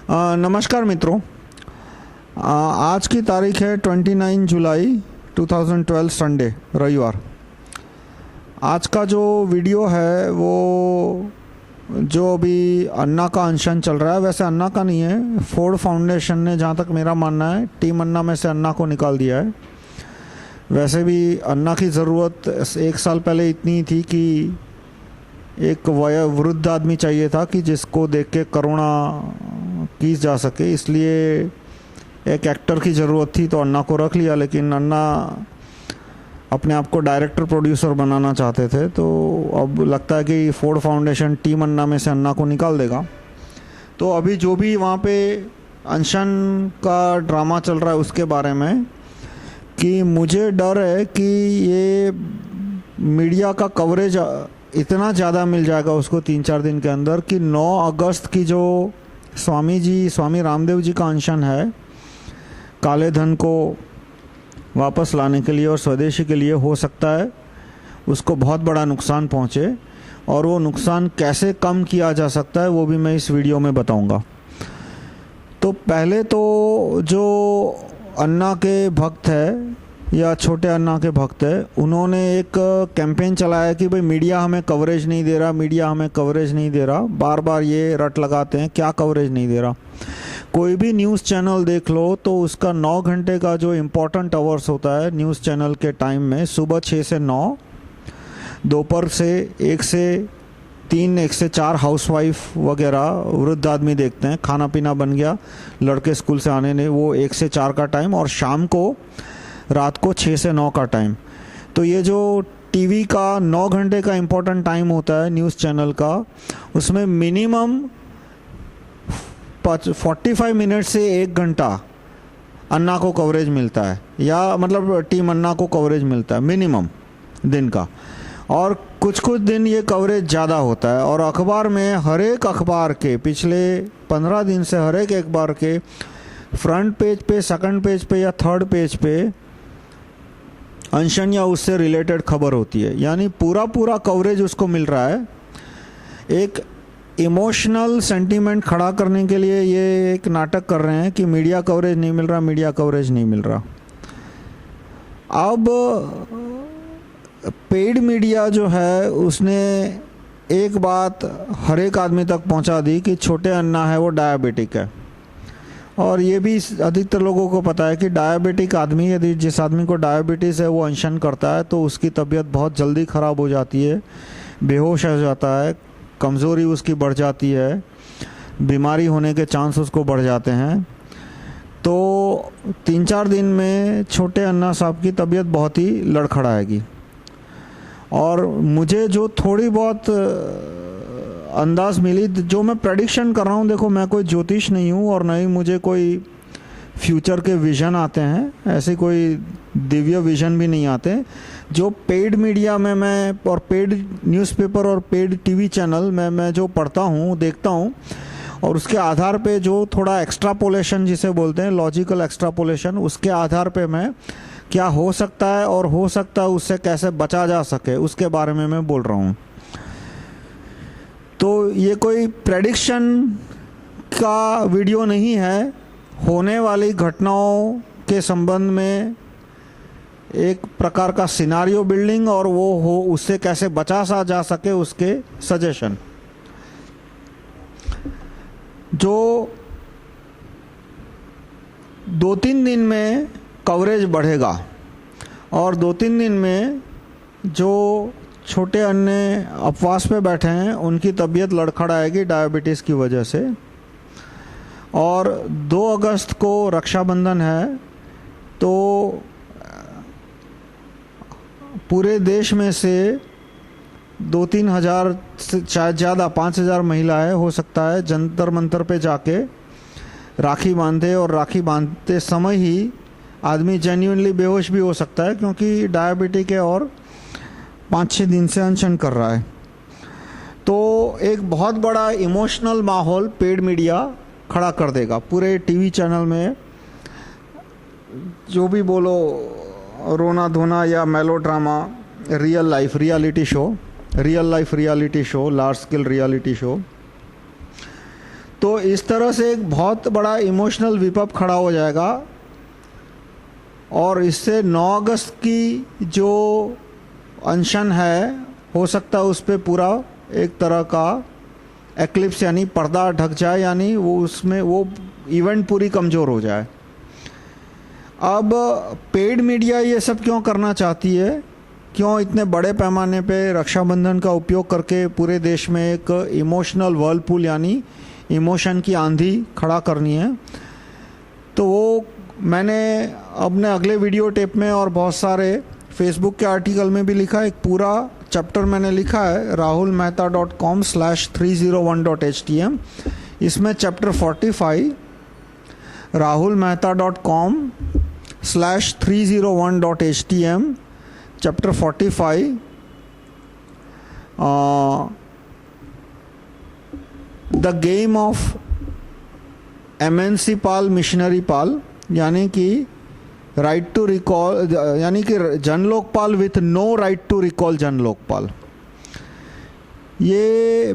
नमस्कार मित्रों। आज की तारीख है 29 जुलाई 2012 संडे रविवार। आज का जो वीडियो है वो जो अभी अन्ना का अनशन चल रहा है, वैसे अन्ना का नहीं है, फोर्ड फाउंडेशन ने, जहाँ तक मेरा मानना है, टीम अन्ना में से अन्ना को निकाल दिया है। वैसे भी अन्ना की ज़रूरत एक साल पहले इतनी थी कि एक वयोवृद्ध आदमी चाहिए था कि जिसको देख के करुणा की जा सके, इसलिए एक एक्टर की ज़रूरत थी तो अन्ना को रख लिया। लेकिन अन्ना अपने आप को डायरेक्टर प्रोड्यूसर बनाना चाहते थे, तो अब लगता है कि फोर्ड फाउंडेशन टीम अन्ना में से अन्ना को निकाल देगा। तो अभी जो भी वहाँ पे अनशन का ड्रामा चल रहा है उसके बारे में कि मुझे डर है कि ये मीडिया का कवरेज इतना ज़्यादा मिल जाएगा उसको 3-4 दिन के अंदर कि 9 अगस्त की जो स्वामी रामदेव जी का अनशन है, काले धन को वापस लाने के लिए और स्वदेशी के लिए, हो सकता है उसको बहुत बड़ा नुकसान पहुँचे, और वो नुकसान कैसे कम किया जा सकता है वो भी मैं इस वीडियो में बताऊंगा। तो पहले तो जो अन्ना के भक्त है या छोटे अन्ना के भक्त है, उन्होंने एक कैंपेन चलाया कि भाई मीडिया हमें कवरेज नहीं दे रहा, मीडिया हमें कवरेज नहीं दे रहा। बार बार ये रट लगाते हैं, क्या कवरेज नहीं दे रहा। कोई भी न्यूज़ चैनल देख लो तो उसका 9 घंटे का जो इम्पोर्टेंट आवर्स होता है न्यूज़ चैनल के टाइम में, सुबह 6 से 9, दोपहर से 1 से 3, 1 से 4 हाउसवाइफ वगैरह वृद्ध आदमी देखते हैं, खाना पीना बन गया, लड़के स्कूल से आने ने, वो 1 से 4 का टाइम, और शाम को रात को 6 से 9 का टाइम। तो ये जो टीवी का 9 घंटे का इम्पोर्टेंट टाइम होता है न्यूज़ चैनल का, उसमें मिनिमम 45 मिनट से 1 घंटा अन्ना को कवरेज मिलता है, या मतलब टीम अन्ना को कवरेज मिलता है मिनिमम दिन का। और कुछ कुछ दिन ये कवरेज ज़्यादा होता है। और अखबार में, हर एक अखबार के पिछले 15 दिन से हर एक अखबार के फ्रंट पेज पे, सेकंड पेज पे या थर्ड पेज पे अनशन या उससे रिलेटेड खबर होती है, यानी पूरा कवरेज उसको मिल रहा है। एक इमोशनल सेंटीमेंट खड़ा करने के लिए ये एक नाटक कर रहे हैं कि मीडिया कवरेज नहीं मिल रहा, मीडिया कवरेज नहीं मिल रहा। अब पेड मीडिया जो है उसने एक बात हर एक आदमी तक पहुंचा दी कि छोटे अन्ना है वो डायबिटिक है। और ये भी अधिकतर लोगों को पता है कि डायबिटिक आदमी, यदि जिस आदमी को डायबिटीज़ है वो अनशन करता है तो उसकी तबीयत बहुत जल्दी ख़राब हो जाती है, बेहोश हो जाता है, कमज़ोरी उसकी बढ़ जाती है, बीमारी होने के चांस उसको बढ़ जाते हैं। तो 3-4 दिन में छोटे अन्ना साहब की तबीयत बहुत ही लड़खड़ाएगी। और मुझे जो थोड़ी बहुत अंदाज़ मिली, जो मैं प्रेडिक्शन कर रहा हूँ, देखो मैं कोई ज्योतिष नहीं हूँ और नहीं मुझे कोई फ्यूचर के विज़न आते हैं, ऐसे कोई दिव्य विज़न भी नहीं आते। जो पेड मीडिया में मैं, और पेड न्यूज़पेपर और पेड टीवी चैनल में मैं जो पढ़ता हूँ, देखता हूँ, और उसके आधार पे जो थोड़ा एक्स्ट्रापोलेशन जिसे बोलते हैं, लॉजिकल एक्स्ट्रापोलेशन, उसके आधार पे मैं क्या हो सकता है और हो सकता है उससे कैसे बचा जा सके उसके बारे में मैं बोल रहा हूँ। तो ये कोई प्रेडिक्शन का वीडियो नहीं है, होने वाली घटनाओं के संबंध में एक प्रकार का सिनारियो बिल्डिंग, और वो हो उससे कैसे बचा सा जा सके उसके सजेशन। जो 2-3 दिन में कवरेज बढ़ेगा, और 2-3 दिन में जो छोटे अन्य उपवास पे बैठे हैं उनकी तबीयत लड़खड़ाएगी डायबिटीज़ की वजह से। और 2 अगस्त को रक्षाबंधन है, तो पूरे देश में से 2-3 हज़ार से शायद ज़्यादा 5,000 महिलाएं हो सकता है जंतर मंतर पे जाके राखी बांधे, और राखी बांधते समय ही आदमी जेन्युइनली बेहोश भी हो सकता है क्योंकि डायबिटिक है और 5-6 दिन से अनशन कर रहा है। तो एक बहुत बड़ा इमोशनल माहौल पेड मीडिया खड़ा कर देगा पूरे टीवी चैनल में। जो भी बोलो, रोना धोना या melodrama, real life reality show, large scale reality show, तो इस तरह से एक बहुत बड़ा इमोशनल विपप खड़ा हो जाएगा और इससे 9 अगस्त की जो अनशन है हो सकता है उस पर पूरा एक तरह का एक्लिप्स यानी पर्दा ढक जाए, यानी वो उसमें वो इवेंट पूरी कमज़ोर हो जाए। अब पेड मीडिया ये सब क्यों करना चाहती है, क्यों इतने बड़े पैमाने पे रक्षाबंधन का उपयोग करके पूरे देश में एक इमोशनल वर्लपूल यानी इमोशन की आंधी खड़ा करनी है, तो वो मैंने अपने अगले वीडियो टेप में और बहुत सारे फेसबुक के आर्टिकल में भी लिखा। एक पूरा चैप्टर मैंने लिखा है rahulmehta.com/301.htm। इसमें chapter 45 rahulmehta.com/301.htm chapter 45 the game of MNC पाल मिशनरी पाल, यानी कि राइट टू रिकॉल, यानी कि Jan Lokpal with no right to recall Jan Lokpal. ये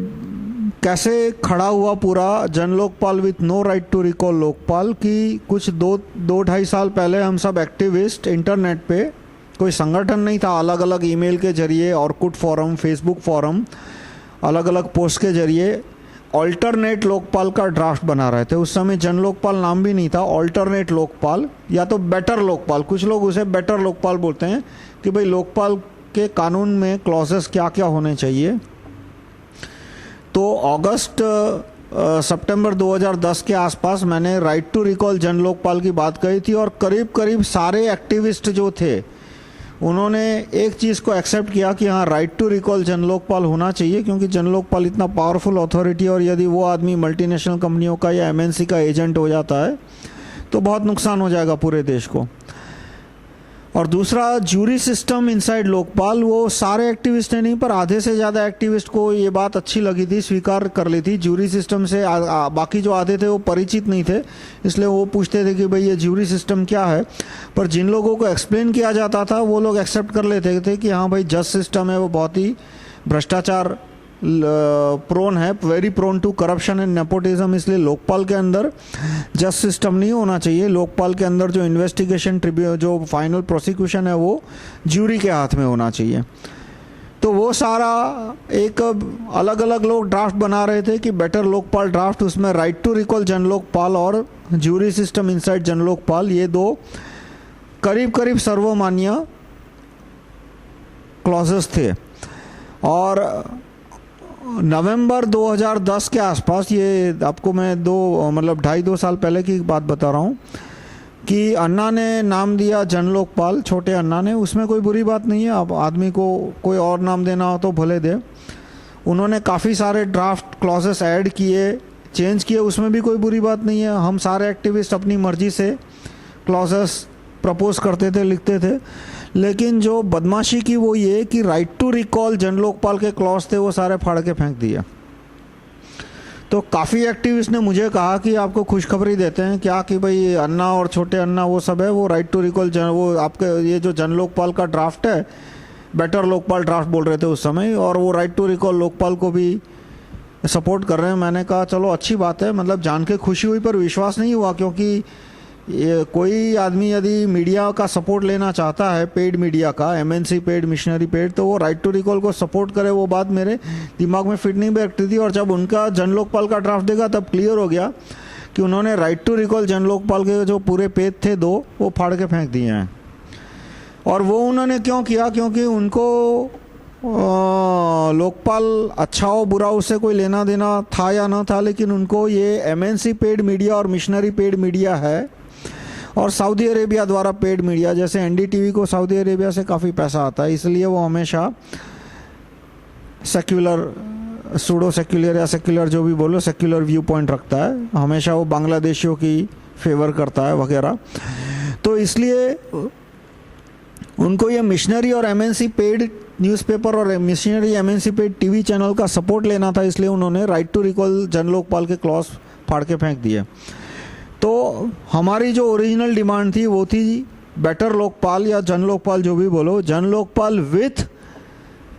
कैसे खड़ा हुआ पूरा Jan Lokpal with no right to recall Lokpal की कुछ 2-2.5 साल पहले हम सब एक्टिविस्ट इंटरनेट पे, कोई संगठन नहीं था, अलग अलग ईमेल के जरिए, ऑर्कुट फोरम, फेसबुक फोरम, अलग अलग पोस्ट के जरिए ऑल्टरनेट लोकपाल का ड्राफ्ट बना रहे थे। उस समय जन लोकपाल नाम भी नहीं था, ऑल्टरनेट लोकपाल या तो बेटर लोकपाल, कुछ लोग उसे बेटर लोकपाल बोलते हैं कि भाई लोकपाल के कानून में क्लॉजेस क्या क्या होने चाहिए। तो अगस्त सितंबर 2010 के आसपास मैंने right to recall Jan Lokpal की बात कही थी और करीब करीब सारे एक्टिविस्ट जो थे उन्होंने एक चीज़ को एक्सेप्ट किया कि हाँ right to recall Jan Lokpal होना चाहिए, क्योंकि जन लोकपाल इतना पावरफुल अथॉरिटी और यदि वो आदमी मल्टीनेशनल कंपनियों का या MNC का एजेंट हो जाता है तो बहुत नुकसान हो जाएगा पूरे देश को। और दूसरा ज्यूरी सिस्टम इनसाइड लोकपाल, वो सारे एक्टिविस्ट ने नहीं पर आधे से ज़्यादा एक्टिविस्ट को ये बात अच्छी लगी थी, स्वीकार कर ली थी। ज्यूरी सिस्टम से बाकी जो आधे थे वो परिचित नहीं थे, इसलिए वो पूछते थे कि भाई ये ज्यूरी सिस्टम क्या है। पर जिन लोगों को एक्सप्लेन किया जाता था वो लोग एक्सेप्ट कर लेते थे कि हाँ भाई जज सिस्टम है वो बहुत ही भ्रष्टाचार प्रोन है, very prone to corruption and nepotism, इसलिए लोकपाल के अंदर जज सिस्टम नहीं होना चाहिए। लोकपाल के अंदर जो इन्वेस्टिगेशन जो फाइनल प्रोसिक्यूशन है वो ज्यूरी के हाथ में होना चाहिए। तो वो सारा एक अलग अलग लोग ड्राफ्ट बना रहे थे कि बेटर लोकपाल ड्राफ्ट, उसमें right to recall Jan Lokpal और ज्यूरी सिस्टम इनसाइड जन लोकपाल, ये दो करीब करीब सर्वमान्य क्लॉजेस थे। और नवंबर 2010 के आसपास, ये आपको मैं 2.5-2 साल पहले की बात बता रहा हूँ, कि अन्ना ने नाम दिया जन लोकपाल, छोटे अन्ना ने, उसमें कोई बुरी बात नहीं है। अब आदमी को कोई और नाम देना हो तो भले दे। उन्होंने काफ़ी सारे ड्राफ्ट क्लॉजेस ऐड किए, चेंज किए, उसमें भी कोई बुरी बात नहीं है। हम सारे एक्टिविस्ट अपनी मर्जी से क्लॉजेस प्रपोज करते थे, लिखते थे। लेकिन जो बदमाशी की वो ये कि right to recall Jan Lokpal के क्लॉज थे वो सारे फाड़ के फेंक दिए। तो काफ़ी एक्टिविस्ट ने मुझे कहा कि आपको खुशखबरी देते हैं क्या कि भाई अन्ना और छोटे अन्ना वो सब है, वो राइट टू रिकॉल वो आपके ये जो जन लोकपाल का ड्राफ्ट है, बेटर लोकपाल ड्राफ्ट बोल रहे थे उस समय, और वो राइट टू रिकॉल लोकपाल को भी सपोर्ट कर रहे हैं। मैंने कहा चलो अच्छी बात है, मतलब जान के खुशी हुई पर विश्वास नहीं हुआ, क्योंकि ये कोई आदमी यदि मीडिया का सपोर्ट लेना चाहता है, पेड मीडिया का, MNC पेड, मिशनरी पेड, तो वो राइट टू रिकॉल को सपोर्ट करे, वो बात मेरे दिमाग में फिट नहीं बैठती थी। और जब उनका जन लोकपाल का ड्राफ्ट देखा तब क्लियर हो गया कि उन्होंने right to recall Jan Lokpal के जो पूरे पेज थे 2 वो फाड़ के फेंक दिए हैं। और वो उन्होंने क्यों किया, क्योंकि उनको लोकपाल अच्छा हो बुरा उससे कोई लेना देना था या ना था, लेकिन उनको ये MNC पेड मीडिया और मिशनरी पेड मीडिया है और सऊदी अरेबिया द्वारा पेड मीडिया, जैसे NDTV को सऊदी अरेबिया से काफ़ी पैसा आता है, इसलिए वो हमेशा सेक्युलर, सूडो सेक्युलर या सेक्युलर जो भी बोलो, सेक्युलर व्यू पॉइंट रखता है, हमेशा वो बांग्लादेशियों की फेवर करता है वगैरह। तो इसलिए उनको ये मिशनरी और MNC पेड न्यूज़पेपर और missionary MNC paid TV channel का सपोर्ट लेना था, इसलिए उन्होंने right to recall Jan Lokpal के क्लॉज फाड़ के फेंक दिए। तो हमारी जो ओरिजिनल डिमांड थी वो थी बेटर लोकपाल या जन लोकपाल जो भी बोलो, Jan Lokpal with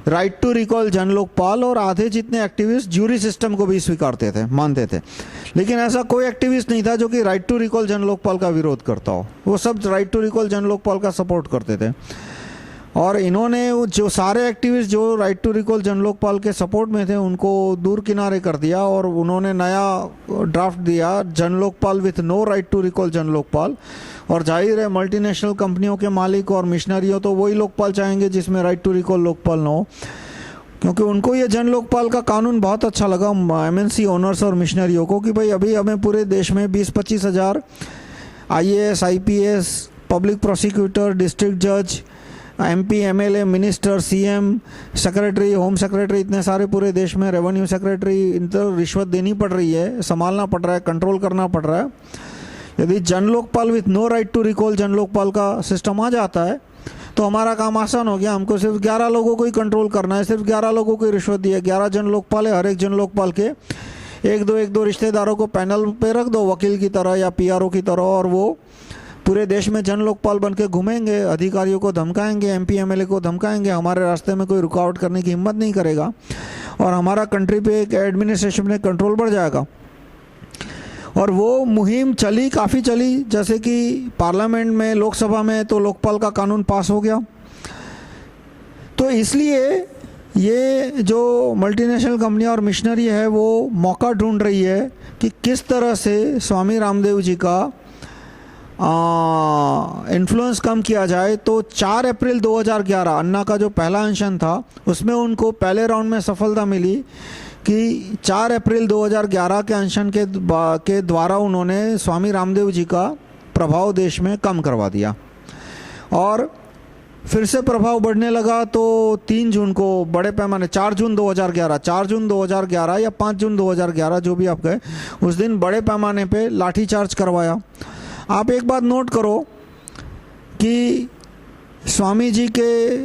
right to recall Jan Lokpal और आधे जितने एक्टिविस्ट ज्यूरी सिस्टम को भी स्वीकारते थे, मानते थे। लेकिन ऐसा कोई एक्टिविस्ट नहीं था जो कि right to recall Jan Lokpal का विरोध करता हो। वो सब right to recall Jan Lokpal का सपोर्ट करते थे। और इन्होंने जो सारे एक्टिविस्ट जो right to recall Jan Lokpal के सपोर्ट में थे उनको दूर किनारे कर दिया और उन्होंने नया ड्राफ्ट दिया, Jan Lokpal with no right to recall Jan Lokpal. और जाहिर है मल्टीनेशनल कंपनियों के मालिक और मिशनरियों तो वही लोकपाल चाहेंगे जिसमें राइट टू रिकॉल लोकपाल ना हो, क्योंकि उनको ये जन लोकपाल का कानून बहुत अच्छा लगा, एमएनसी ओनर्स और मिशनरियों को, कि भाई अभी हमें पूरे देश में 20-25 हज़ार IAS, IPS, public prosecutor, district जज, MP, MLA, minister, CM, secretary, home secretary, इतने सारे पूरे देश में, रेवेन्यू सेक्रेटरी, इन तो रिश्वत देनी पड़ रही है, संभालना पड़ रहा है, कंट्रोल करना पड़ रहा है। यदि Jan Lokpal with no right to recall Jan Lokpal का सिस्टम आ जाता है तो हमारा काम आसान हो गया। हमको सिर्फ 11 लोगों को ही कंट्रोल करना है, सिर्फ 11 लोगों को ही रिश्वत दी है। 11 जन लोकपाल है, हर एक जन लोकपाल के एक दो रिश्तेदारों को पैनल पे रख दो, वकील की तरह या PRO की तरह, और वो पूरे देश में जन लोकपाल बन के घूमेंगे, अधिकारियों को धमकाएंगे, MP, MLA को धमकाएंगे, हमारे रास्ते में कोई रुकावट करने की हिम्मत नहीं करेगा और हमारा कंट्री पे एक एडमिनिस्ट्रेशन में कंट्रोल बढ़ जाएगा। और वो मुहिम चली, काफ़ी चली, जैसे कि पार्लियामेंट में, लोकसभा में तो लोकपाल का कानून पास हो गया। तो इसलिए ये जो मल्टीनेशनल कंपनी और मिशनरी है वो मौका ढूंढ रही है कि किस तरह से स्वामी रामदेव जी का इन्फ्लुएंस कम किया जाए। तो 4 अप्रैल 2011 अन्ना का जो पहला अनशन था उसमें उनको पहले राउंड में सफलता मिली कि 4 अप्रैल 2011 के अनशन के द्वारा उन्होंने स्वामी रामदेव जी का प्रभाव देश में कम करवा दिया। और फिर से प्रभाव बढ़ने लगा तो 3 जून को बड़े पैमाने 4 जून 2011 या 5 जून 2011 जो भी आप कहें, उस दिन बड़े पैमाने पे लाठीचार्ज करवाया। आप एक बात नोट करो कि स्वामी जी के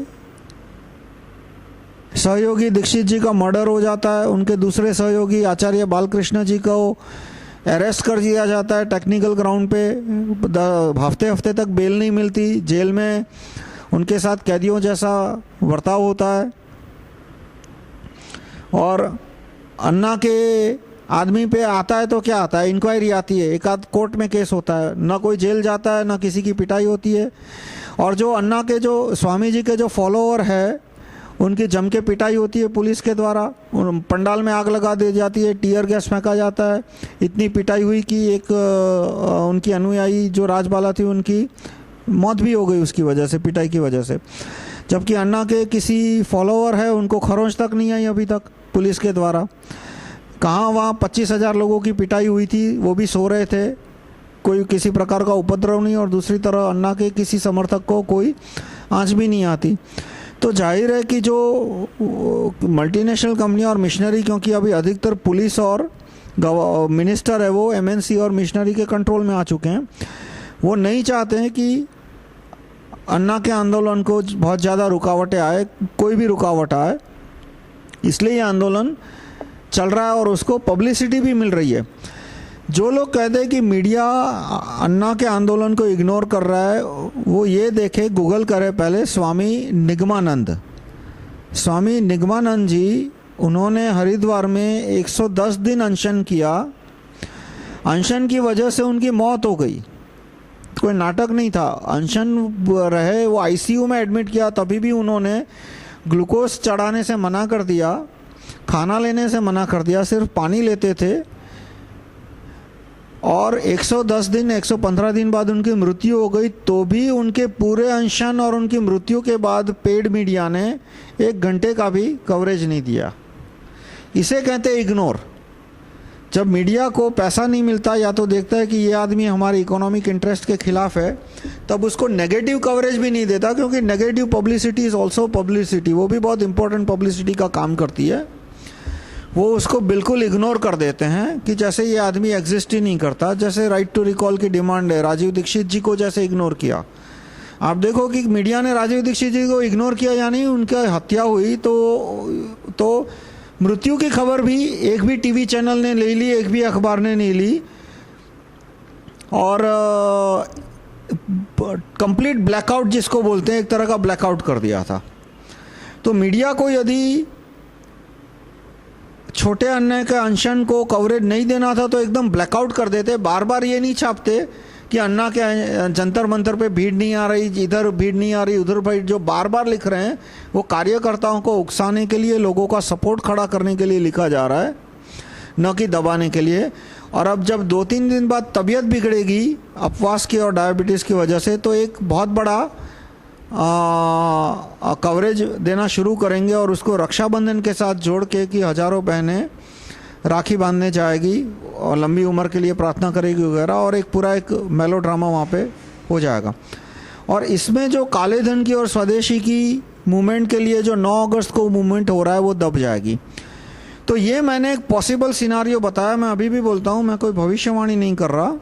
सहयोगी दीक्षित जी का मर्डर हो जाता है, उनके दूसरे सहयोगी आचार्य बालकृष्ण जी को अरेस्ट कर दिया जाता है टेक्निकल ग्राउंड पे, हफ्ते हफ्ते तक बेल नहीं मिलती, जेल में उनके साथ कैदियों जैसा बर्ताव होता है। और अन्ना के आदमी पे आता है तो क्या आता है, इंक्वायरी आती है, एक आध कोर्ट में केस होता है, ना कोई जेल जाता है, ना किसी की पिटाई होती है। और जो अन्ना के जो स्वामी जी के जो फॉलोअर है उनकी जम के पिटाई होती है पुलिस के द्वारा, पंडाल में आग लगा दी जाती है, टीयर गैस फेंका जाता है। इतनी पिटाई हुई कि एक उनकी अनुयायी जो राजबाला थी उनकी मौत भी हो गई उसकी वजह से, पिटाई की वजह से। जबकि अन्ना के किसी फॉलोअर है उनको खरोंच तक नहीं आई अभी तक पुलिस के द्वारा। कहाँ वहाँ 25,000 लोगों की पिटाई हुई थी, वो भी सो रहे थे, कोई किसी प्रकार का उपद्रव नहीं, और दूसरी तरह अन्ना के किसी समर्थक को कोई आंच भी नहीं आती। तो जाहिर है कि जो मल्टीनेशनल कंपनी और मिशनरी, क्योंकि अभी अधिकतर पुलिस और मिनिस्टर है वो MNC और मिशनरी के कंट्रोल में आ चुके हैं, वो नहीं चाहते हैं कि अन्ना के आंदोलन को बहुत ज़्यादा रुकावटें आए, कोई भी रुकावट आए, इसलिए ये आंदोलन चल रहा है और उसको पब्लिसिटी भी मिल रही है। जो लोग कहते हैं कि मीडिया अन्ना के आंदोलन को इग्नोर कर रहा है, वो ये देखे, गूगल करे पहले स्वामी निगमानंद। स्वामी निगमानंद जी, उन्होंने हरिद्वार में 110 दिन अनशन किया, अनशन की वजह से उनकी मौत हो गई, कोई नाटक नहीं था, अनशन रहे, वो ICU में एडमिट किया, तभी भी उन्होंने ग्लूकोज चढ़ाने से मना कर दिया, खाना लेने से मना कर दिया, सिर्फ पानी लेते थे। और 110 दिन 115 दिन बाद उनकी मृत्यु हो गई, तो भी उनके पूरे अनशन और उनकी मृत्यु के बाद पेड मीडिया ने 1 घंटे का भी कवरेज नहीं दिया। इसे कहते हैं इग्नोर। जब मीडिया को पैसा नहीं मिलता या तो देखता है कि ये आदमी हमारे इकोनॉमिक इंटरेस्ट के खिलाफ है, तब उसको नेगेटिव कवरेज भी नहीं देता, क्योंकि negative publicity is also publicity, वो भी बहुत इंपॉर्टेंट पब्लिसिटी का काम करती है। वो उसको बिल्कुल इग्नोर कर देते हैं कि जैसे ये आदमी एग्जिस्ट ही नहीं करता। जैसे राइट टू रिकॉल की डिमांड है, राजीव दीक्षित जी को जैसे इग्नोर किया, आप देखो कि मीडिया ने राजीव दीक्षित जी को इग्नोर किया, यानी उनका हत्या हुई तो मृत्यु की खबर भी एक भी टीवी चैनल ने ले ली, एक भी अखबार ने नहीं ली, और कंप्लीट ब्लैकआउट जिसको बोलते हैं, एक तरह का ब्लैकआउट कर दिया था। तो मीडिया को यदि छोटे अन्याय के अनशन को कवरेज नहीं देना था तो एकदम ब्लैकआउट कर देते, बार बार ये नहीं छापते कि अन्ना के जंतर मंतर पे भीड़ नहीं आ रही, इधर भीड़ नहीं आ रही, उधर भीड़। जो बार बार लिख रहे हैं वो कार्यकर्ताओं को उकसाने के लिए, लोगों का सपोर्ट खड़ा करने के लिए लिखा जा रहा है, न कि दबाने के लिए। और अब जब 2-3 दिन बाद तबीयत बिगड़ेगी अपवास की और डायबिटीज़ की वजह से, तो एक बहुत बड़ा कवरेज देना शुरू करेंगे और उसको रक्षाबंधन के साथ जोड़ के कि हज़ारों बहनें राखी बांधने जाएगी और लंबी उम्र के लिए प्रार्थना करेगी वगैरह, और एक पूरा एक मेलो ड्रामा वहाँ पे हो जाएगा। और इसमें जो काले धन की और स्वदेशी की मूवमेंट के लिए जो 9 अगस्त को मूवमेंट हो रहा है वो दब जाएगी। तो ये मैंने एक पॉसिबल सिनारियो बताया। मैं अभी भी बोलता हूँ, मैं कोई भविष्यवाणी नहीं कर रहा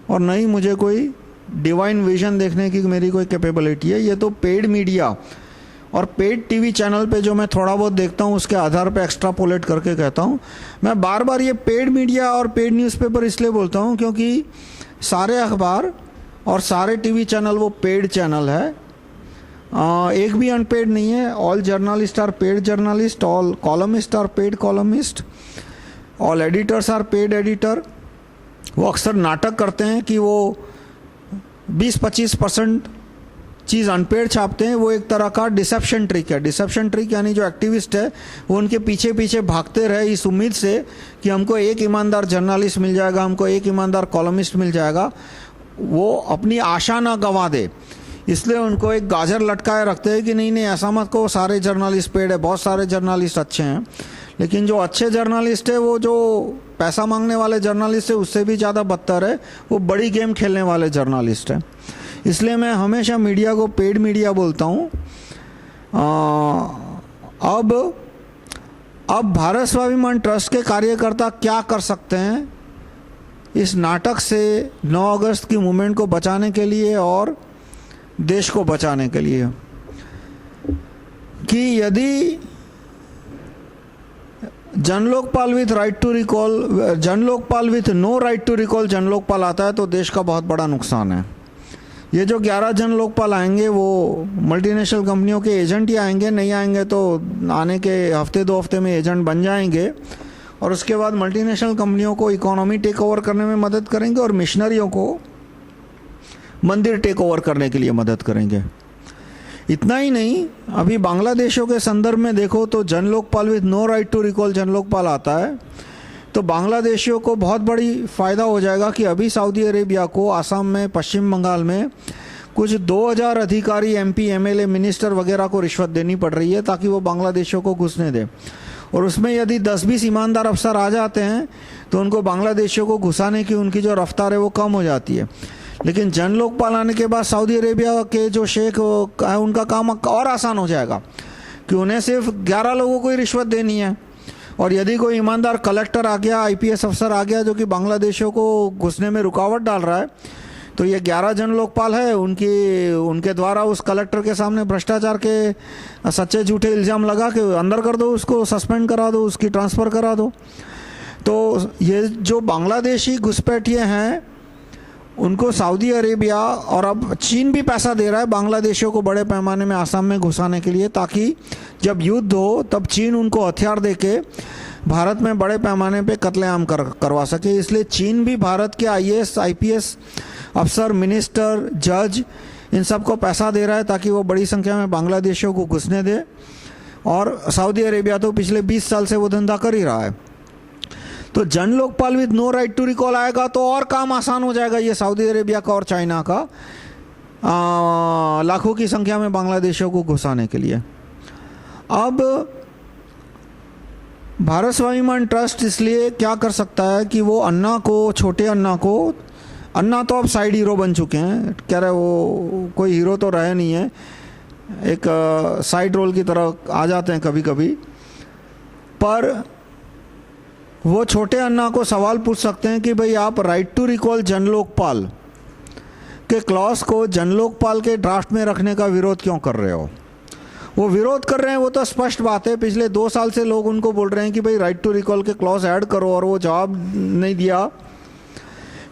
और न ही मुझे कोई डिवाइन विजन देखने की मेरी कोई कैपेबिलिटी है। ये तो पेड मीडिया और पेड टीवी चैनल पे जो मैं थोड़ा बहुत देखता हूँ उसके आधार पे एक्स्ट्रापोलेट करके कहता हूँ। मैं बार बार ये पेड मीडिया और पेड न्यूज़पेपर इसलिए बोलता हूँ क्योंकि सारे अखबार और सारे टीवी चैनल वो पेड चैनल है, एक भी अनपेड नहीं है। All journalist are paid journalist, all columnist are paid columnist, all editors are paid editor. वो अक्सर नाटक करते हैं कि वो 20-25% चीज़ अनपेड छापते हैं। वो एक तरह का डिसेप्शन ट्रिक है। डिसेप्शन ट्रिक यानी जो एक्टिविस्ट है वो उनके पीछे पीछे भागते रहे इस उम्मीद से कि हमको एक ईमानदार जर्नलिस्ट मिल जाएगा, हमको एक ईमानदार कॉलमिस्ट मिल जाएगा, वो अपनी आशा ना गंवा दे। इसलिए उनको एक गाजर लटकाए रखते हैं कि नहीं नहीं ऐसा मत को, सारे जर्नलिस्ट पेड है, बहुत सारे जर्नलिस्ट अच्छे हैं। लेकिन जो अच्छे जर्नलिस्ट है वो जो पैसा मांगने वाले जर्नलिस्ट है उससे भी ज़्यादा बदतर है, वो बड़ी गेम खेलने वाले जर्नलिस्ट है। इसलिए मैं हमेशा मीडिया को पेड मीडिया बोलता हूँ। अब भारत स्वाभिमान ट्रस्ट के कार्यकर्ता क्या कर सकते हैं इस नाटक से 9 अगस्त की मूवमेंट को बचाने के लिए और देश को बचाने के लिए, कि यदि Janlokpal with right to recall, Janlokpal with no right to recall Janlokpal आता है तो देश का बहुत बड़ा नुकसान है। ये जो 11 जनलोकपाल आएंगे वो मल्टीनेशनल कंपनियों के एजेंट ही आएंगे, नहीं आएंगे तो आने के हफ्ते 2 हफ्ते में एजेंट बन जाएंगे और उसके बाद मल्टीनेशनल कंपनियों को इकोनॉमी टेक ओवर करने में मदद करेंगे और मिशनरियों को मंदिर टेक ओवर करने के लिए मदद करेंगे। इतना ही नहीं, अभी बांग्लादेशियों के संदर्भ में देखो तो Janlokpal with no right to recall Janlokpal आता है तो बांग्लादेशियों को बहुत बड़ी फ़ायदा हो जाएगा कि अभी सऊदी अरेबिया को आसाम में, पश्चिम बंगाल में कुछ 2000 अधिकारी, MP, MLA, मिनिस्टर वगैरह को रिश्वत देनी पड़ रही है ताकि वो बांग्लादेशियों को घुसने दे। और उसमें यदि 10-20 ईमानदार अफसर आ जाते हैं तो उनको बांग्लादेशियों को घुसाने की उनकी जो रफ्तार है वो कम हो जाती है। लेकिन जनलोकपाल आने के बाद सऊदी अरेबिया के जो शेख है उनका काम और आसान हो जाएगा कि उन्हें सिर्फ 11 लोगों को ही रिश्वत देनी है। और यदि कोई ईमानदार कलेक्टर आ गया, IPS अफसर आ गया जो कि बांग्लादेशियों को घुसने में रुकावट डाल रहा है, तो ये 11 जनलोकपाल है उनके द्वारा उस कलेक्टर के सामने भ्रष्टाचार के सच्चे झूठे इल्ज़ाम लगा के अंदर कर दो, उसको सस्पेंड करा दो, उसकी ट्रांसफ़र करा दो। तो ये जो बांग्लादेशी घुसपैठिए हैं उनको सऊदी अरेबिया और अब चीन भी पैसा दे रहा है बांग्लादेशियों को बड़े पैमाने में आसाम में घुसाने के लिए, ताकि जब युद्ध हो तब चीन उनको हथियार देके भारत में बड़े पैमाने पे कत्लेआम करवा सके। इसलिए चीन भी भारत के IAS, IPS अफसर, मिनिस्टर, जज इन सब को पैसा दे रहा है ताकि वो बड़ी संख्या में बांग्लादेशियों को घुसने दे। और सऊदी अरेबिया तो पिछले 20 साल से वो धंधा कर ही रहा है। तो Janlokpal with no right to recall आएगा तो और काम आसान हो जाएगा ये सऊदी अरेबिया का और चाइना का लाखों की संख्या में बांग्लादेशियों को घुसाने के लिए। अब भारत स्वाभिमान ट्रस्ट इसलिए क्या कर सकता है कि वो अन्ना को, छोटे अन्ना को, अन्ना तो अब साइड हीरो बन चुके हैं, कह रहे वो कोई हीरो तो रहे नहीं है, एक साइड रोल की तरह आ जाते हैं कभी कभी, पर वो छोटे अन्ना को सवाल पूछ सकते हैं कि भाई आप राइट टू रिकॉल जनलोकपाल के क्लॉज को जनलोकपाल के ड्राफ्ट में रखने का विरोध क्यों कर रहे हो। वो विरोध कर रहे हैं वो तो स्पष्ट बात है, पिछले 2 साल से लोग उनको बोल रहे हैं कि भाई राइट टू रिकॉल के क्लॉज ऐड करो और वो जवाब नहीं दिया।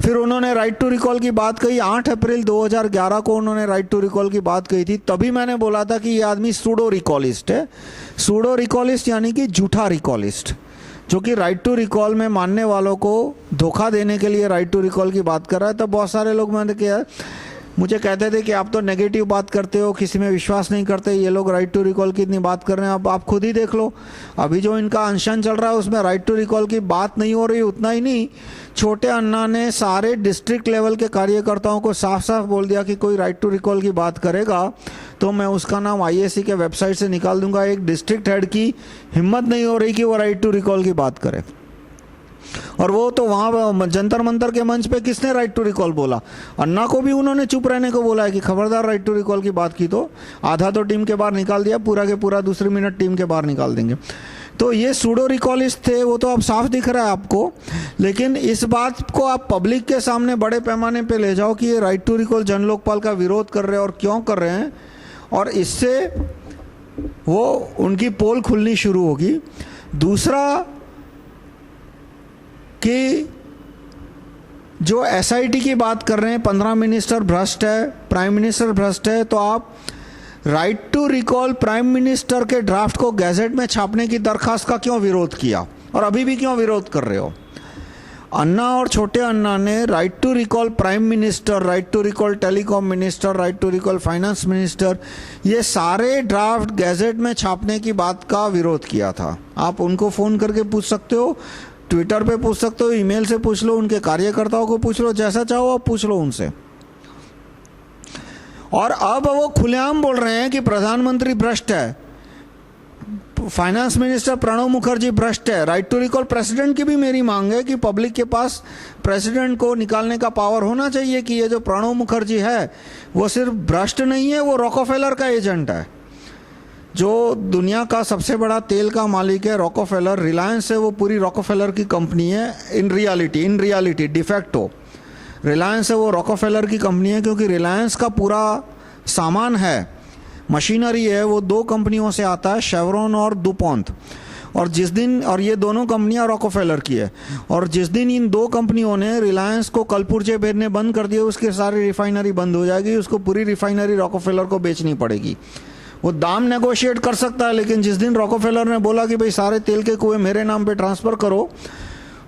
फिर उन्होंने राइट टू रिकॉल की बात कही, 8 अप्रैल 2011 को उन्होंने राइट टू रिकॉल की बात कही थी। तभी मैंने बोला था कि ये आदमी सूडो रिकॉलिस्ट है। सूडो रिकॉलिस्ट यानी कि झूठा रिकॉलिस्ट, जो कि राइट टू रिकॉल में मानने वालों को धोखा देने के लिए राइट टू रिकॉल की बात कर रहा है। तब बहुत सारे लोग मैंने किया मुझे कहते थे कि आप तो नेगेटिव बात करते हो, किसी में विश्वास नहीं करते, ये लोग राइट टू रिकॉल की इतनी बात कर रहे हैं। अब आप खुद ही देख लो, अभी जो इनका अनशन चल रहा है उसमें राइट टू रिकॉल की बात नहीं हो रही। उतना ही नहीं, छोटे अन्ना ने सारे डिस्ट्रिक्ट लेवल के कार्यकर्ताओं को साफ साफ बोल दिया कि कोई राइट टू रिकॉल की बात करेगा तो मैं उसका नाम आईएसी के वेबसाइट से निकाल दूंगा। एक डिस्ट्रिक्ट हेड की हिम्मत नहीं हो रही कि वो राइट टू रिकॉल की बात करे। और वो तो वहाँ जंतर मंतर के मंच पे किसने राइट टू रिकॉल बोला? अन्ना को भी उन्होंने चुप रहने को बोला है कि खबरदार राइट टू रिकॉल की बात की तो आधा तो टीम के बाहर निकाल दिया, पूरा के पूरा दूसरी मिनट टीम के बाहर निकाल देंगे। तो ये सूडो रिकॉलिस्ट थे, वो तो अब साफ दिख रहा है आपको। लेकिन इस बात को आप पब्लिक के सामने बड़े पैमाने पे ले जाओ कि ये right to recall Jan Lokpal का विरोध कर रहे हैं और क्यों कर रहे हैं, और इससे वो उनकी पोल खुलनी शुरू होगी। दूसरा कि जो एसआईटी की बात कर रहे हैं, 15 मिनिस्टर भ्रष्ट है, प्राइम मिनिस्टर भ्रष्ट है, तो आप right to recall prime minister के ड्राफ्ट को गैजेट में छापने की दरखास्त का क्यों विरोध किया और अभी भी क्यों विरोध कर रहे हो? अन्ना और छोटे अन्ना ने right to recall prime minister, right to recall telecom minister, right to recall finance minister, ये सारे ड्राफ्ट गैजेट में छापने की बात का विरोध किया था। आप उनको फ़ोन करके पूछ सकते हो, ट्विटर पे पूछ सकते हो, ईमेल से पूछ लो, उनके कार्यकर्ताओं को पूछ लो, जैसा चाहो आप पूछ लो उनसे। और अब वो खुलेआम बोल रहे हैं कि प्रधानमंत्री भ्रष्ट है, फाइनेंस मिनिस्टर प्रणब मुखर्जी भ्रष्ट है। राइट टू रिकॉल प्रेसिडेंट की भी मेरी मांग है कि पब्लिक के पास प्रेसिडेंट को निकालने का पावर होना चाहिए कि ये जो प्रणब मुखर्जी है वो सिर्फ भ्रष्ट नहीं है, वो रॉकफेलर का एजेंट है। जो दुनिया का सबसे बड़ा तेल का मालिक है रॉकफेलर, रिलायंस है, वो पूरी रॉकफेलर की कंपनी है। इन रियलिटी डिफैक्टो रिलायंस है वो रॉकफेलर की कंपनी है, क्योंकि रिलायंस का पूरा सामान है, मशीनरी है, वो दो कंपनियों से आता है, शेवरॉन और डुपॉन्ट। और जिस दिन, और ये दोनों कंपनियां रॉकफेलर की है, और जिस दिन इन दो कंपनियों ने रिलायंस को कलपुर्जे भेजने बंद कर दिए, उसकी सारी रिफाइनरी बंद हो जाएगी, उसको पूरी रिफाइनरी रॉकफेलर को बेचनी पड़ेगी। वो दाम नेगोशिएट कर सकता है, लेकिन जिस दिन रॉकफेलर ने बोला कि भाई सारे तेल के कुएं मेरे नाम पे ट्रांसफ़र करो,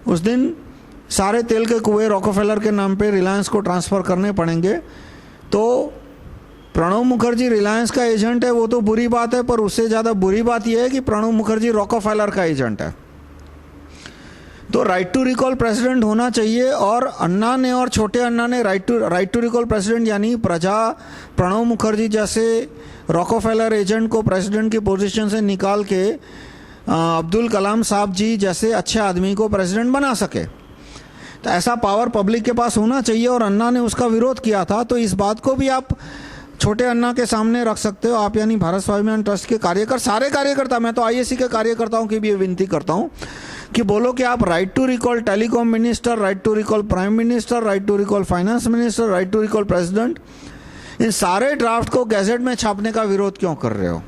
उस दिन सारे तेल के कुएं रॉकफेलर के नाम पे रिलायंस को ट्रांसफ़र करने पड़ेंगे। तो प्रणब मुखर्जी रिलायंस का एजेंट है, वो तो बुरी बात है, पर उससे ज़्यादा बुरी बात यह है कि प्रणब मुखर्जी रॉकफेलर का एजेंट है। तो राइट टू रिकॉल प्रेसिडेंट होना चाहिए, और अन्ना ने और छोटे अन्ना ने राइट टू रिकॉल प्रेसिडेंट यानी प्रणब मुखर्जी जैसे रॉकफेलर एजेंट को प्रेसिडेंट की पोजीशन से निकाल के अब्दुल कलाम साहब जी जैसे अच्छे आदमी को प्रेसिडेंट बना सके। तो ऐसा पावर पब्लिक के पास होना चाहिए, और अन्ना ने उसका विरोध किया था। तो इस बात को भी आप छोटे अन्ना के सामने रख सकते हो, आप यानी भारत स्वाभिमान ट्रस्ट के सारे कार्यकर्ता, मैं तो आईएसी के कार्यकर्ताओं की भी ये विनती करता हूँ कि बोलो कि आप right to recall telecom minister, right to recall prime minister, right to recall finance minister, right to recall president, इन सारे ड्राफ्ट को गैजेट में छापने का विरोध क्यों कर रहे हो?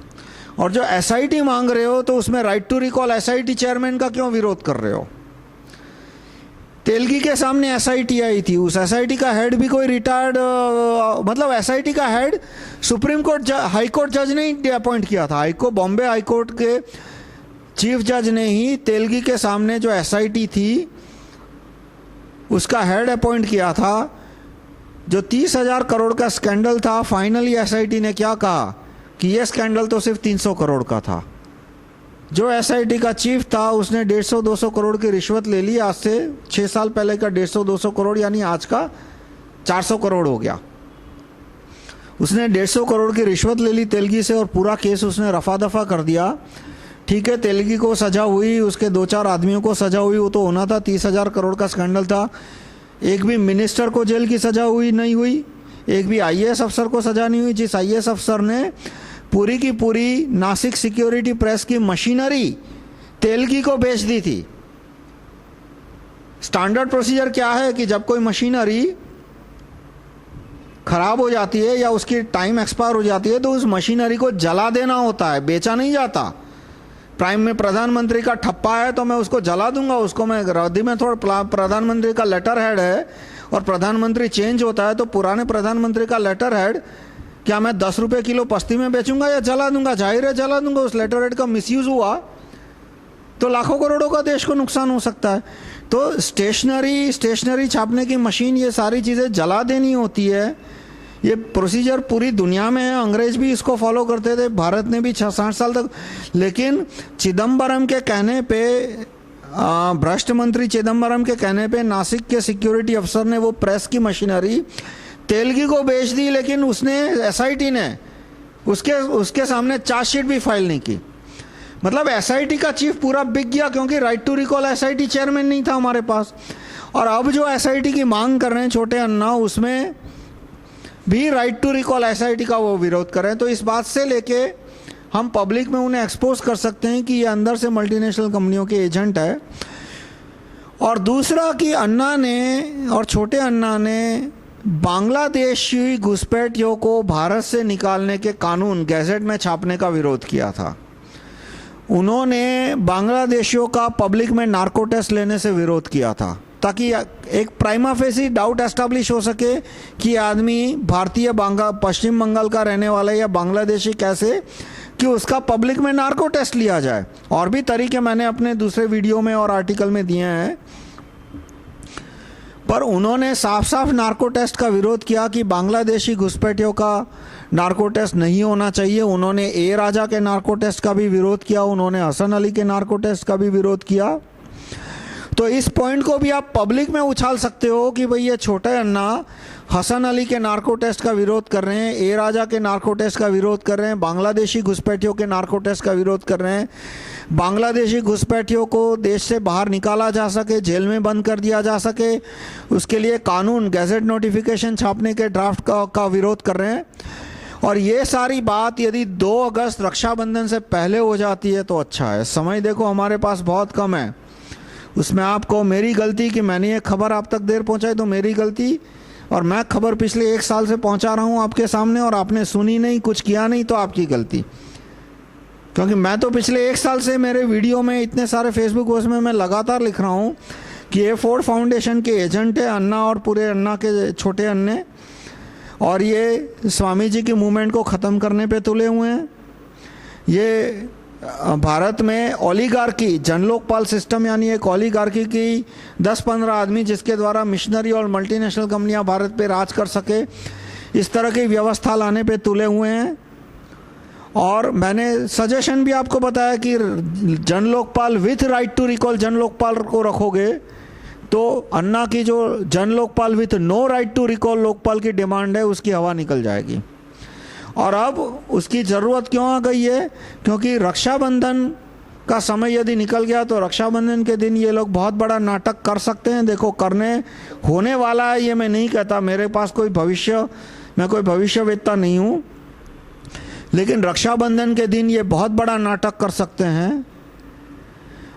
और जो एसआईटी मांग रहे हो, तो उसमें right to recall SIT chairman का क्यों विरोध कर रहे हो? तेलगी के सामने एसआईटी आई थी, उस एसआईटी का हेड भी कोई रिटायर्ड, मतलब एसआईटी का head supreme court high court जज ने ही अपॉइंट किया था। बॉम्बे हाई कोर्ट के चीफ जज ने ही तेलगी के सामने जो एसआईटी थी उसका हेड अपॉइंट किया था। जो 30,000 करोड़ का स्कैंडल था, फाइनली एसआईटी ने क्या कहा कि यह स्कैंडल तो सिर्फ 300 करोड़ का था। जो एसआईटी का चीफ था उसने 150-200 करोड़ की रिश्वत ले ली। आज से 6 साल पहले का 150-200 करोड़ यानी आज का 400 करोड़ हो गया। उसने 150 करोड़ की रिश्वत ले ली तेलगी से, और पूरा केस उसने रफा दफा कर दिया। ठीक है, तेलगी को सजा हुई, उसके 2-4 आदमियों को सजा हुई, वो तो होना था, 30,000 करोड़ का स्कैंडल था। एक भी मिनिस्टर को जेल की सजा हुई नहीं हुई, एक भी आईएएस अफसर को सजा नहीं हुई। जिस आईएएस अफसर ने पूरी की पूरी नासिक सिक्योरिटी प्रेस की मशीनरी तेलगी को बेच दी थी। स्टैंडर्ड प्रोसीजर क्या है कि जब कोई मशीनरी खराब हो जाती है या उसकी टाइम एक्सपायर हो जाती है तो उस मशीनरी को जला देना होता है, बेचा नहीं जाता। प्राइम में प्रधानमंत्री का ठप्पा है तो मैं उसको जला दूंगा, उसको मैं रद्दी में थोड़ा, प्रधानमंत्री का लेटर हेड है और प्रधानमंत्री चेंज होता है तो पुराने प्रधानमंत्री का लेटर हेड क्या मैं 10 रुपये किलो पस्ती में बेचूंगा या जला दूंगा? जाहिर है जला दूंगा। उस लेटर हेड का मिसयूज हुआ तो लाखों करोड़ों का देश को नुकसान हो सकता है। तो स्टेशनरी छापने की मशीन, ये सारी चीज़ें जला देनी होती है। ये प्रोसीजर पूरी दुनिया में है, अंग्रेज भी इसको फॉलो करते थे, भारत ने भी 60 साल तक। लेकिन चिदम्बरम के कहने पे, भ्रष्ट मंत्री चिदम्बरम के कहने पे नासिक के सिक्योरिटी अफसर ने वो प्रेस की मशीनरी तेलगी को बेच दी, लेकिन उसने एसआईटी ने उसके सामने चार्जशीट भी फाइल नहीं की। मतलब एसआईटी का चीफ पूरा बिक गया, क्योंकि right to recall SIT chairman नहीं था हमारे पास। और अब जो एसआईटी की मांग कर रहे हैं छोटे अन्ना, उसमें भी राइट टू रिकॉल एसआईटी का वो विरोध कर रहे हैं। तो इस बात से लेके हम पब्लिक में उन्हें एक्सपोज कर सकते हैं कि ये अंदर से मल्टीनेशनल कंपनियों के एजेंट है। और दूसरा कि अन्ना ने और छोटे अन्ना ने बांग्लादेशी घुसपैठियों को भारत से निकालने के कानून गैजेट में छापने का विरोध किया था। उन्होंने बांग्लादेशियों का पब्लिक में नार्को टेस्ट लेने से विरोध किया था, ताकि एक प्राइमा फेसी डाउट एस्टैब्लिश हो सके कि आदमी भारतीय पश्चिम बंगाल का रहने वाला या बांग्लादेशी कैसे, कि उसका पब्लिक में नार्को टेस्ट लिया जाए। और भी तरीके मैंने अपने दूसरे वीडियो में और आर्टिकल में दिए हैं, पर उन्होंने साफ साफ नार्को टेस्ट का विरोध किया कि बांग्लादेशी घुसपैठियों का नार्को टेस्ट नहीं होना चाहिए। उन्होंने ए राजा के नार्को टेस्ट का भी विरोध किया, उन्होंने हसन अली के नार्को टेस्ट का भी विरोध किया। तो इस पॉइंट को भी आप पब्लिक में उछाल सकते हो कि भाई ये छोटे अन्ना हसन अली के नार्को टेस्ट का विरोध कर रहे हैं, ए राजा के नार्को टेस्ट का विरोध कर रहे हैं, बांग्लादेशी घुसपैठियों के नार्को टेस्ट का विरोध कर रहे हैं। बांग्लादेशी घुसपैठियों को देश से बाहर निकाला जा सके, जेल में बंद कर दिया जा सके, उसके लिए कानून गैजेट नोटिफिकेशन छापने के ड्राफ्ट का विरोध कर रहे हैं। और ये सारी बात यदि 2 अगस्त रक्षाबंधन से पहले हो जाती है तो अच्छा है। समय देखो हमारे पास बहुत कम है, उसमें आपको मेरी गलती कि मैंने ये खबर आप तक देर पहुंचाई तो मेरी गलती, और मैं खबर पिछले 1 साल से पहुंचा रहा हूं आपके सामने और आपने सुनी नहीं, कुछ किया नहीं, तो आपकी गलती। क्योंकि मैं तो पिछले 1 साल से मेरे वीडियो में इतने सारे फेसबुक पोस्ट में मैं लगातार लिख रहा हूं कि ये फोर्ड फाउंडेशन के एजेंट है अन्ना और पूरे अन्ना के छोटे अन्ने, और ये स्वामी जी की मूवमेंट को ख़त्म करने पे तुले हुए हैं। ये भारत में ओलिगार्की, जनलोकपाल सिस्टम यानी एक ओलिगार्की की 10-15 आदमी जिसके द्वारा मिशनरी और मल्टीनेशनल कंपनियां भारत पे राज कर सके, इस तरह की व्यवस्था लाने पे तुले हुए हैं। और मैंने सजेशन भी आपको बताया कि Janlokpal with right to recall Janlokpal को रखोगे तो अन्ना की जो Janlokpal with no right to recall Lokpal की डिमांड है उसकी हवा निकल जाएगी। और अब उसकी ज़रूरत क्यों आ गई है? क्योंकि रक्षाबंधन का समय यदि निकल गया तो रक्षाबंधन के दिन ये लोग बहुत बड़ा नाटक कर सकते हैं। देखो करने होने वाला है, ये मैं नहीं कहता, मेरे पास मैं कोई भविष्यवेत्ता नहीं हूँ, लेकिन रक्षाबंधन के दिन ये बहुत बड़ा नाटक कर सकते हैं।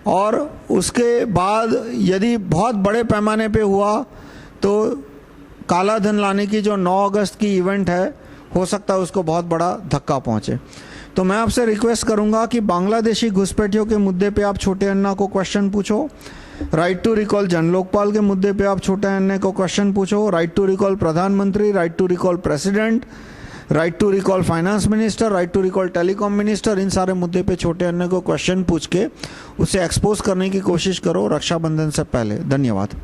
और उसके बाद यदि बहुत बड़े पैमाने पे हुआ तो काला धन लाने की जो 9 अगस्त की इवेंट है, हो सकता है उसको बहुत बड़ा धक्का पहुंचे। तो मैं आपसे रिक्वेस्ट करूंगा कि बांग्लादेशी घुसपैठियों के मुद्दे पे आप छोटे अन्ना को क्वेश्चन पूछो, राइट टू रिकॉल जनलोकपाल के मुद्दे पे आप छोटे अन्ना को क्वेश्चन पूछो, राइट टू रिकॉल प्रधानमंत्री, right to recall president, right to recall finance minister, right to recall telecom minister, इन सारे मुद्दे पे छोटे अन्ना को क्वेश्चन पूछ के उसे एक्सपोज करने की कोशिश करो रक्षाबंधन से पहले। धन्यवाद।